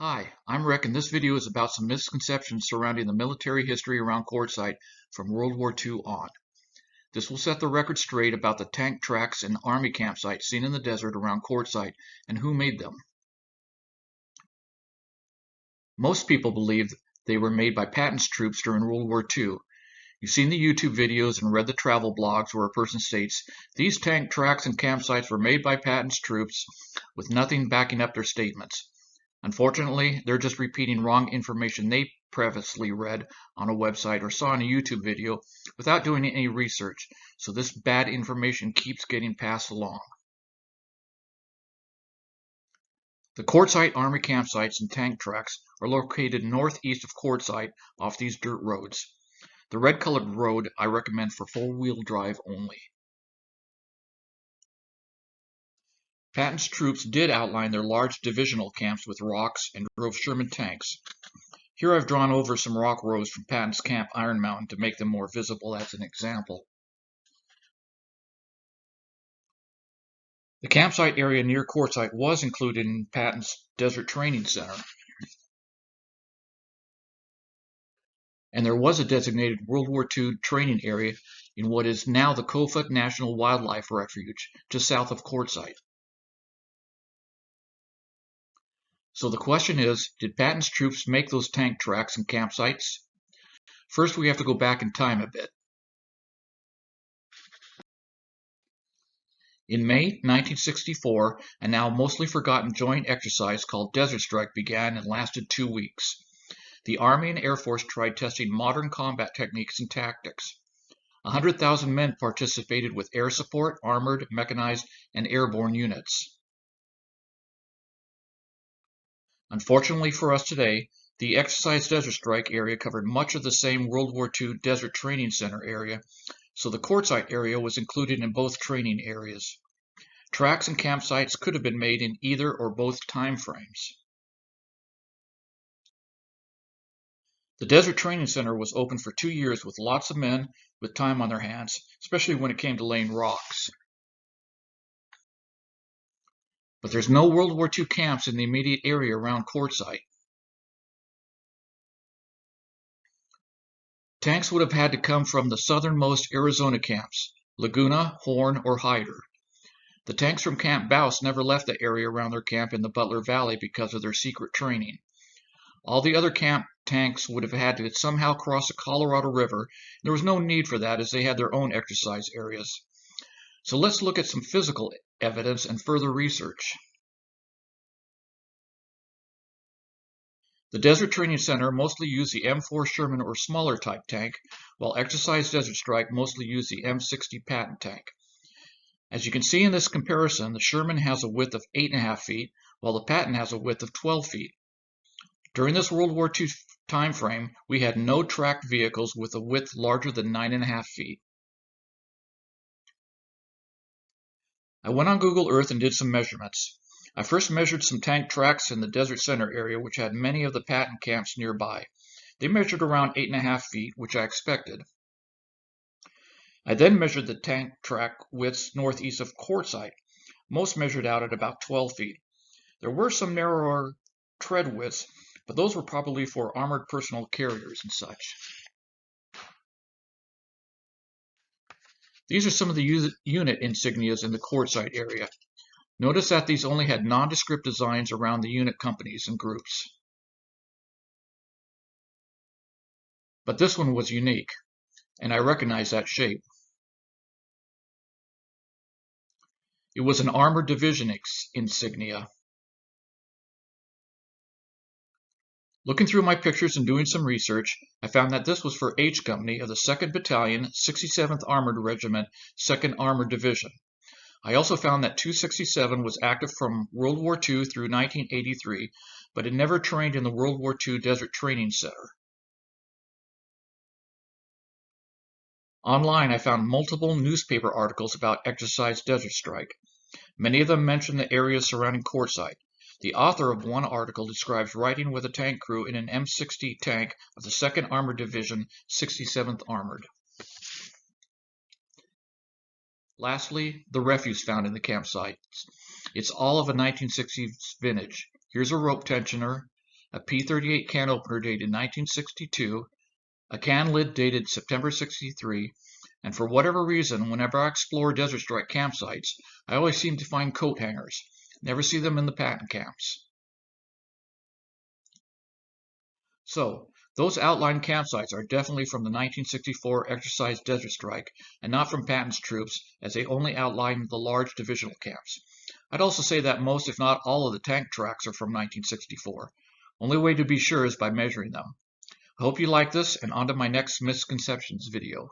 Hi, I'm Rick, and this video is about some misconceptions surrounding the military history around Quartzsite from World War II on. This will set the record straight about the tank tracks and army campsites seen in the desert around Quartzsite and who made them. Most people believe they were made by Patton's troops during World War II. You've seen the YouTube videos and read the travel blogs where a person states, "These tank tracks and campsites were made by Patton's troops," with nothing backing up their statements. Unfortunately, they're just repeating wrong information they previously read on a website or saw in a YouTube video without doing any research, so this bad information keeps getting passed along. The Quartzsite Army campsites and tank tracks are located northeast of Quartzsite off these dirt roads. The red-colored road I recommend for four-wheel drive only. Patton's troops did outline their large divisional camps with rocks and drove Sherman tanks. Here I've drawn over some rock rows from Patton's Camp Iron Mountain to make them more visible as an example. The campsite area near Quartzsite was included in Patton's Desert Training Center, and there was a designated World War II training area in what is now the Kofut National Wildlife Refuge, just south of Quartzsite. So the question is, did Patton's troops make those tank tracks and campsites? First, we have to go back in time a bit. In May 1964, a now mostly forgotten joint exercise called Desert Strike began and lasted 2 weeks. The Army and Air Force tried testing modern combat techniques and tactics. 100,000 men participated with air support, armored, mechanized, and airborne units. Unfortunately for us today, the exercise Desert Strike area covered much of the same World War II Desert Training Center area, so the Quartzsite area was included in both training areas. Tracks and campsites could have been made in either or both time frames. The Desert Training Center was open for 2 years with lots of men with time on their hands, especially when it came to laying rocks. But there's no World War II camps in the immediate area around Quartzsite. Tanks would have had to come from the southernmost Arizona camps, Laguna, Horn, or Hyder. The tanks from Camp Bouse never left the area around their camp in the Butler Valley because of their secret training. All the other camp tanks would have had to somehow cross the Colorado River. There was no need for that as they had their own exercise areas. So let's look at some physical evidence and further research. The Desert Training Center mostly used the M4 Sherman or smaller type tank, while Exercise Desert Strike mostly used the M60 Patton tank. As you can see in this comparison, the Sherman has a width of 8.5 feet, while the Patton has a width of 12 feet. During this World War II time frame, we had no tracked vehicles with a width larger than 9.5 feet. I went on Google Earth and did some measurements. I first measured some tank tracks in the Desert Center area, which had many of the Patton camps nearby. They measured around 8.5 feet, which I expected. I then measured the tank track widths northeast of Quartzsite. Most measured out at about 12 feet. There were some narrower tread widths, but those were probably for armored personal carriers and such. These are some of the unit insignias in the Quartzsite area. Notice that these only had nondescript designs around the unit companies and groups. But this one was unique, and I recognize that shape. It was an armored division insignia. Looking through my pictures and doing some research, I found that this was for H Company of the 2nd Battalion, 67th Armored Regiment, 2nd Armored Division. I also found that 267 was active from World War II through 1983, but it never trained in the World War II Desert Training Center. Online, I found multiple newspaper articles about Exercise Desert Strike. Many of them mention the areas surrounding Quartzsite. The author of one article describes riding with a tank crew in an M60 tank of the 2nd Armored Division, 67th Armored. Lastly, the refuse found in the campsites. It's all of a 1960s vintage. Here's a rope tensioner, a P-38 can opener dated 1962, a can lid dated September 63, and for whatever reason, whenever I explore Desert Strike campsites, I always seem to find coat hangers. Never see them in the patent camps. So, those outlying campsites are definitely from the 1964 exercise Desert Strike and not from Patton's troops, as they only outline the large divisional camps. I'd also say that most, if not all, of the tank tracks are from 1964. Only way to be sure is by measuring them. I hope you like this, and on to my next misconceptions video.